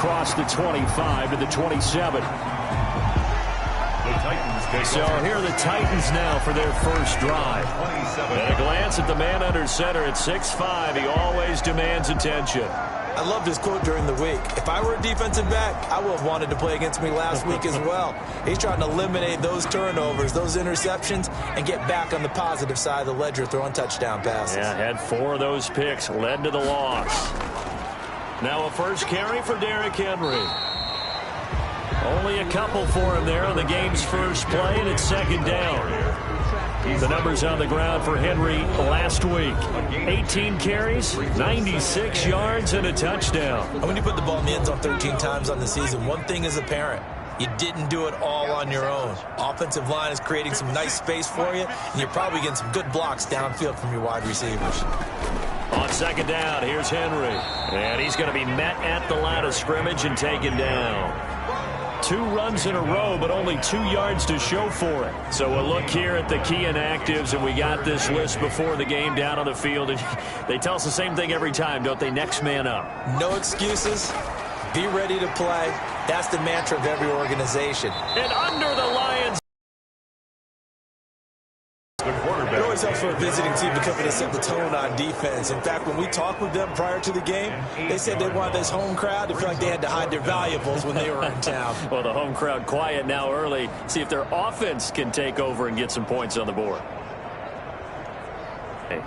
across the 25 to the 27. So here are the Titans now for their first drive. At a glance at the man under center at 6'5", he always demands attention. I loved his quote during the week. If I were a defensive back, I would have wanted to play against me last week as well. He's trying to eliminate those turnovers, those interceptions, and get back on the positive side of the ledger throwing touchdown passes. Yeah, had 4 of those picks, led to the loss. Now a first carry for Derrick Henry. Only a couple for him there on the game's first play, and it's second down. The numbers on the ground for Henry last week. 18 carries, 96 yards, and a touchdown. When you put the ball in the end zone 13 times on the season, one thing is apparent. You didn't do it all on your own. Offensive line is creating some nice space for you, and you're probably getting some good blocks downfield from your wide receivers. On second down, here's Henry. And he's going to be met at the line of scrimmage and taken down. 2 runs in a row, but only 2 yards to show for it. So we'll look here at the key inactives, and we got this list before the game down on the field. And they tell us the same thing every time, don't they? Next man up. No excuses. Be ready to play. That's the mantra of every organization. And under the Lions. It always helps for a visiting team to come in and set the tone on defense. In fact, when we talked with them prior to the game, they said they wanted this home crowd to feel like they had to hide their valuables when they were in town. Well, the home crowd quiet now early. See if their offense can take over and get some points on the board. Hey.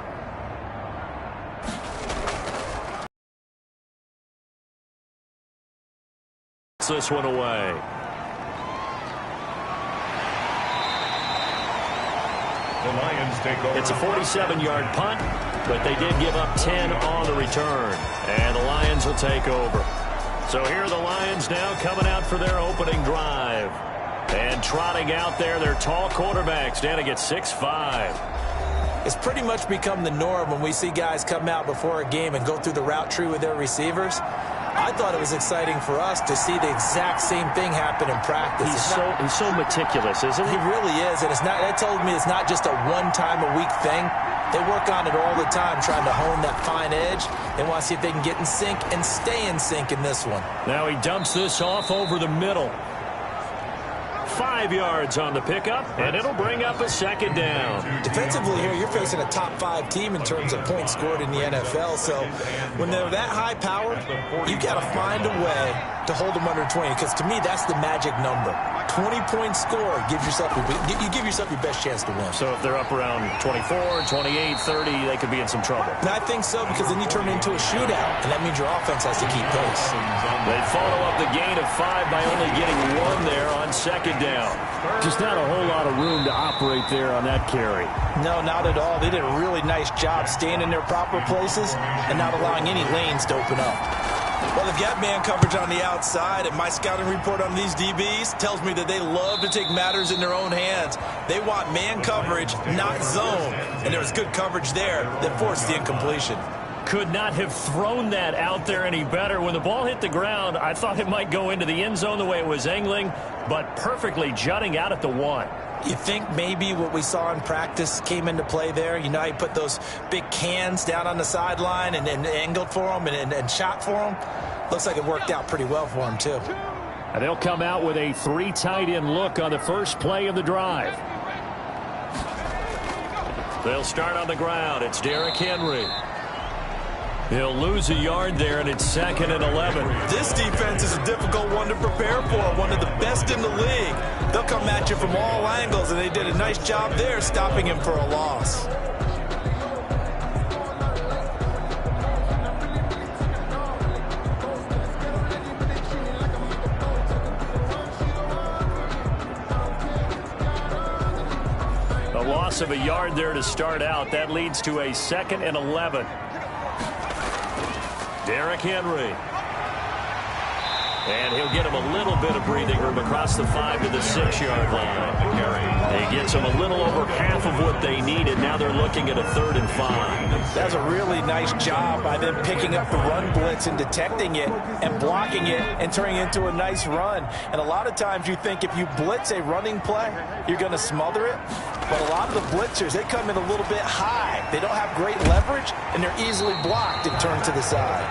This one away. The Lions take over. It's a 47-yard punt, but they did give up 10 on the return. And the Lions will take over. So here are the Lions now coming out for their opening drive. And trotting out there, their tall quarterbacks standing at 6'5". It's pretty much become the norm when we see guys come out before a game and go through the route tree with their receivers. I thought it was exciting for us to see the exact same thing happen in practice. He's so meticulous, isn't he? He really is, and that told me it's not just a one-time-a-week thing. They work on it all the time, trying to hone that fine edge. They want to see if they can get in sync and stay in sync in this one. Now he dumps this off over the middle. 5 yards on the pickup, and it'll bring up a second down. Defensively here, you're facing a top-5 team in terms of points scored in the NFL, so when they're that high-powered, you've got to find a way to hold them under 20, because to me, that's the magic number. 20-point score gives yourself you give yourself your best chance to win. So if they're up around 24, 28, 30, they could be in some trouble. And I think so, because then you turn it into a shootout, and that means your offense has to keep pace. They follow up the gain of 5 by only getting 1 there on second down. Just not a whole lot of room to operate there on that carry. No, not at all. They did a really nice job staying in their proper places and not allowing any lanes to open up. Well, they've got man coverage on the outside, and my scouting report on these DBs tells me that they love to take matters in their own hands. They want man coverage, not zone, and there was good coverage there that forced the incompletion. Could not have thrown that out there any better. When the ball hit the ground, I thought it might go into the end zone the way it was angling, but perfectly jutting out at the 1. You think maybe what we saw in practice came into play there? You know, he put those big cans down on the sideline and angled for them and shot for them. Looks like it worked out pretty well for him, too. And they'll come out with a 3 tight end look on the first play of the drive. They'll start on the ground. It's Derrick Henry. He'll lose a yard there, and it's 2nd and 11. This defense is a difficult one to prepare for, one of the best in the league. They'll come at you from all angles, and they did a nice job there stopping him for a loss. A loss of a yard there to start out. That leads to a 2nd and 11. Derrick Henry. And he'll get him a little bit of breathing room across the 5 to the 6-yard line. He gets them a little over half of what they needed. Now they're looking at a 3rd and 5. That's a really nice job by them picking up the run blitz and detecting it and blocking it and turning it into a nice run. And a lot of times you think if you blitz a running play, you're going to smother it. But a lot of the blitzers, they come in a little bit high. They don't have great leverage, and they're easily blocked and turned to the side.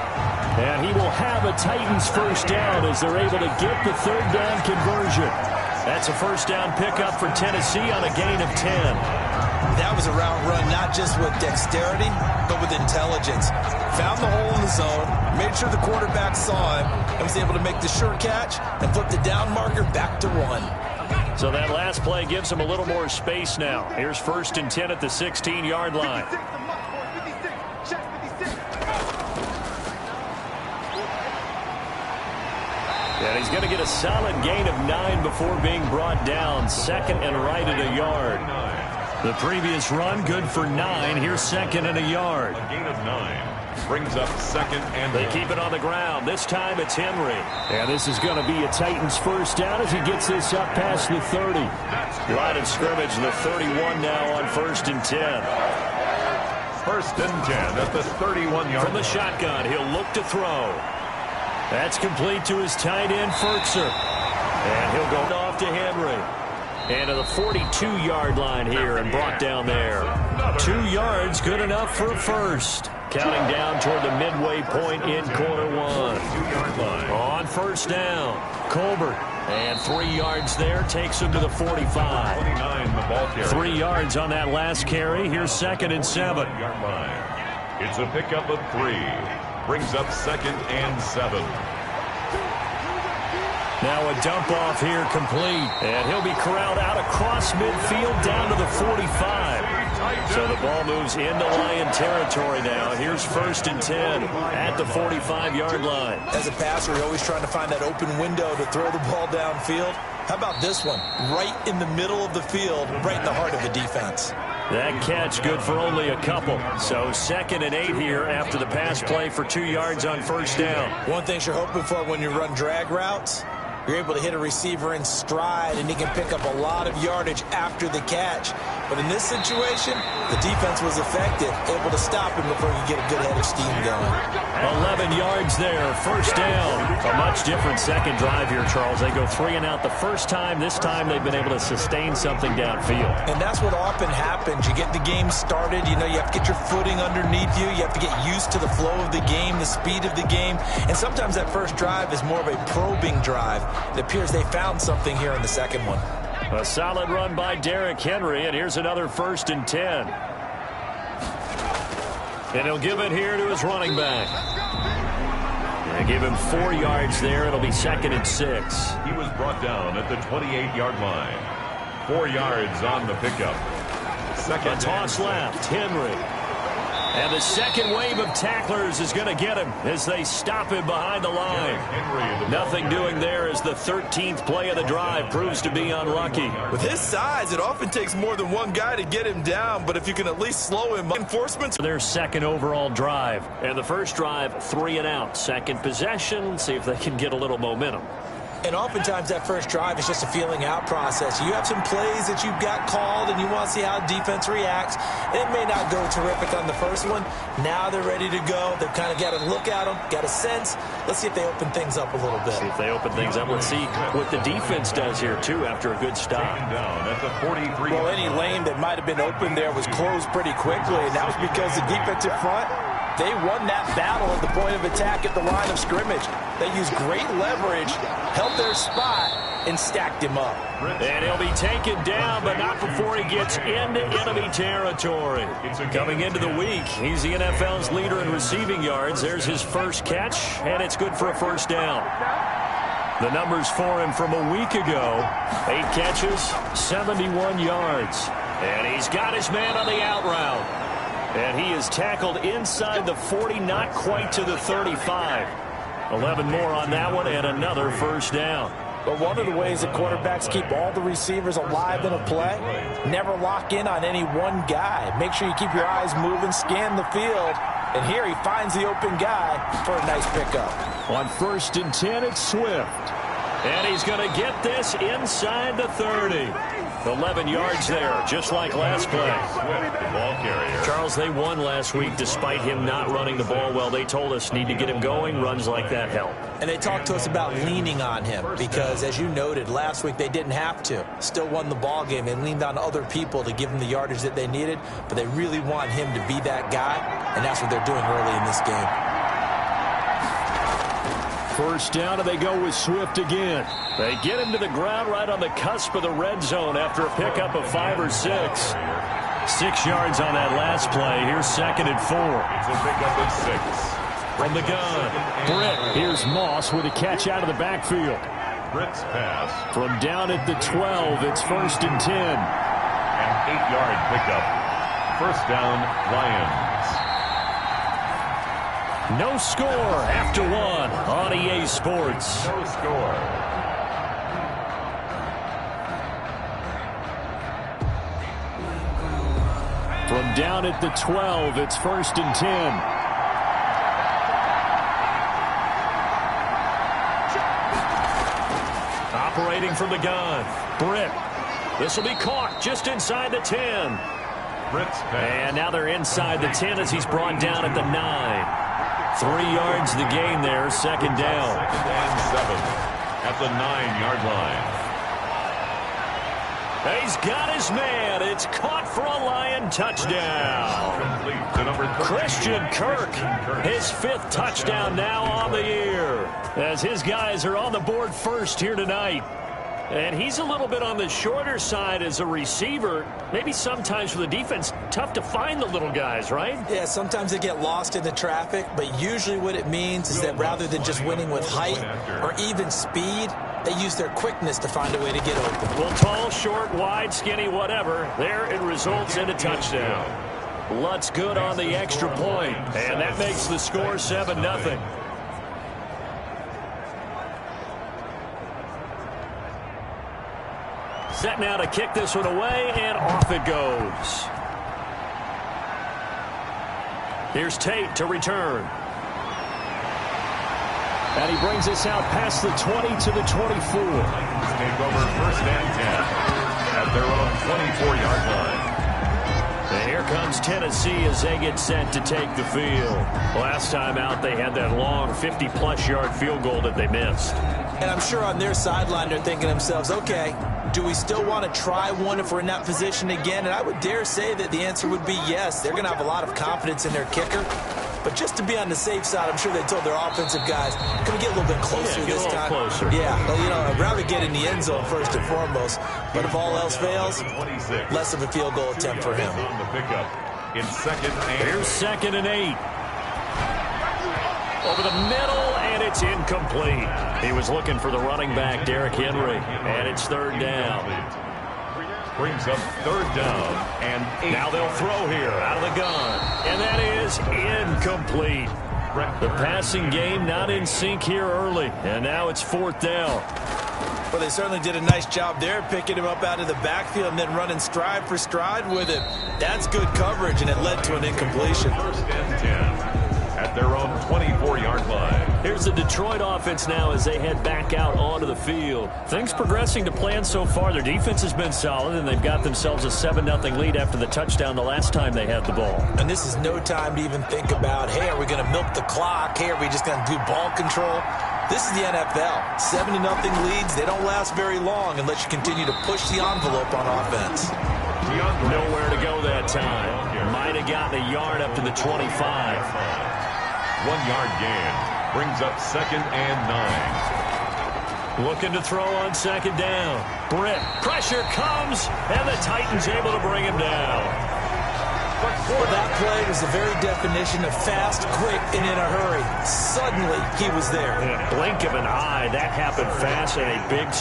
And he will have a Titans first down as they're able to get the third down conversion. That's a first down pickup for Tennessee on a gain of 10. That was a route run not just with dexterity, but with intelligence. Found the hole in the zone, made sure the quarterback saw him, and was able to make the sure catch and flip the down marker back to 1. So that last play gives him a little more space now. Here's 1st and 10 at the 16-yard line. And he's going to get a solid gain of 9 before being brought down. 2nd and right at a yard. The previous run, good for 9. Here's 2nd and a yard. A gain of 9 brings up 2nd and they keep it on the ground. This time it's Henry. And this is going to be a Titans first down as he gets this up past the 30. Line of scrimmage, the 31 now on 1st and 10. 1st and 10 at the 31-yard From the shotgun, he'll look to throw. That's complete to his tight end, Fertzer. And he'll go off to Henry. And to the 42-yard line here and brought down there. 2 yards, good enough for a first. Counting down toward the midway point in quarter 1. On 1st down, Colbert. And 3 yards there takes him to the 45. 29, the ball carrier. 3 yards on that last carry. Here's 2nd and 7. It's a pickup of 3. Brings up 2nd and 7. Now a dump off here complete. And he'll be corralled out across midfield down to the 45. So the ball moves into Lion territory now. Here's 1st and 10 at the 45-yard line. As a passer, you're always trying to find that open window to throw the ball downfield. How about this one? Right in the middle of the field, right in the heart of the defense. That catch good for only a couple. So 2nd and 8 here after the pass play for 2 yards on 1st down. One thing you're hoping for when you run drag routes, you're able to hit a receiver in stride, and he can pick up a lot of yardage after the catch. But in this situation, the defense was effective, able to stop him before you get a good head of steam going. 11 yards there, 1st down. A much different second drive here, Charles. They go 3 and out the first time. This time they've been able to sustain something downfield. And that's what often happens. You get the game started. You know, you have to get your footing underneath you. You have to get used to the flow of the game, the speed of the game. And sometimes that first drive is more of a probing drive. It appears they found something here in the second one. A solid run by Derrick Henry, and here's another 1st and 10. And he'll give it here to his running back. They give him 4 yards there. It'll be 2nd and 6. He was brought down at the 28-yard line. 4 yards on the pickup. A toss left, Henry. And the second wave of tacklers is going to get him as they stop him behind the line. Nothing doing there as the 13th play of the drive proves to be unlucky. With his size, it often takes more than one guy to get him down, but if you can at least slow him up. Enforcements. Their second overall drive. And the first drive, 3 and out. Second possession, see if they can get a little momentum. And oftentimes that first drive is just a feeling out process. You have some plays that you've got called and you want to see how defense reacts. And it may not go terrific on the first one. Now they're ready to go. They've kind of got to look at them, got a sense. Let's see if they open things up a little bit. See if they open things up. Let's see what the defense does here, too, after a good stop. Down at the 43. Well, any lane that might have been open there was closed pretty quickly, and that was because the defensive front, they won that battle at the point of attack at the line of scrimmage. They used great leverage, held their spot, and stacked him up. And he'll be taken down, but not before he gets into enemy territory. Coming into the week, he's the NFL's leader in receiving yards. There's his first catch, and it's good for a first down. The numbers for him from a week ago, 8 catches, 71 yards. And he's got his man on the out route. And he is tackled inside the 40, not quite to the 35. 11 more on that one, and another first down. But one of the ways that quarterbacks keep all the receivers alive in a play, never lock in on any one guy. Make sure you keep your eyes moving, scan the field. And here he finds the open guy for a nice pickup. On 1st and 10, it's Swift. And he's going to get this inside the 30. 11 yards there, just like last play. Swift, the ball carrier. Charles, they won last week despite him not running the ball well. They told us need to get him going. Runs like that help. And they talked to us about leaning on him because, as you noted, last week they didn't have to. Still won the ball game. They leaned on other people to give them the yardage that they needed, but they really want him to be that guy, and that's what they're doing early in this game. First down, and they go with Swift again. They get him to the ground right on the cusp of the red zone after a pickup of 5 or 6. 6 yards on that last play. Here's 2nd and 4. It's a pickup of 6. From the gun, Britt. Here's Moss with a catch out of the backfield. Britt's pass. From down at the 12, it's 1st and 10. An 8-yard pickup. First down, Lions. No score after 1 on EA Sports. No score. From down at the 12, it's 1st and 10. Operating from the gun, Britt. This will be caught just inside the 10. Britt's pass. And now they're inside the 10 as he's brought down at the 9. 3 yards the gain there, 2nd down. 2nd and 7 at the 9-yard line. He's got his man. It's caught for a Lion touchdown. Complete to number 13. Christian Kirk, his 5th touchdown now on the year, as his guys are on the board first here tonight. And he's a little bit on the shorter side as a receiver. Maybe sometimes for the defense, tough to find the little guys, right? Yeah, sometimes they get lost in the traffic, but usually what it means is that rather than just winning with height or even speed, they use their quickness to find a way to get open. Well, tall, short, wide, skinny, whatever, there it results in a touchdown. Lutz good on the extra point, and that makes the score 7-0. Set now to kick this one away, and off it goes. Here's Tate to return. And he brings us out past the 20 to the 24. Take over 1st and 10 at their own 24-yard line. And here comes Tennessee as they get set to take the field. Last time out, they had that long 50-plus yard field goal that they missed. And I'm sure on their sideline they're thinking to themselves, okay, do we still want to try one if we're in that position again? And I would dare say that the answer would be yes. They're going to have a lot of confidence in their kicker. But just to be on the safe side, I'm sure they told their offensive guys, can we get a little bit closer this time? Closer. Yeah, well, you know, I'd rather get in the end zone first and foremost. But if all else fails, less of a field goal attempt for him. On the pickup in 2nd and Here's 2nd and 8. Over the middle, and it's incomplete. He was looking for the running back, Derrick Henry, and it's 3rd down. Brings up 3rd down and 8. Now they'll throw here out of the gun, and that is incomplete. The passing game not in sync here early, and now it's 4th down. Well, they certainly did a nice job there, picking him up out of the backfield and then running stride for stride with him. That's good coverage, and it led to an incompletion. 1st and 10 at their own 24-yard line. Here's the Detroit offense now as they head back out onto the field. Things progressing to plan so far. Their defense has been solid, and they've got themselves a 7-0 lead after the touchdown the last time they had the ball. And this is no time to even think about, hey, are we going to milk the clock? Hey, are we just going to do ball control? This is the NFL. 7-0 leads, they don't last very long unless you continue to push the envelope on offense. Nowhere to go that time. Might have gotten a yard up to the 25. 1-yard gain brings up 2nd and 9. Looking to throw on 2nd down. Britt, pressure comes, and the Titans able to bring him down. Well, that play was the very definition of fast, quick, and in a hurry. Suddenly, he was there. In a blink of an eye, that happened fast and a big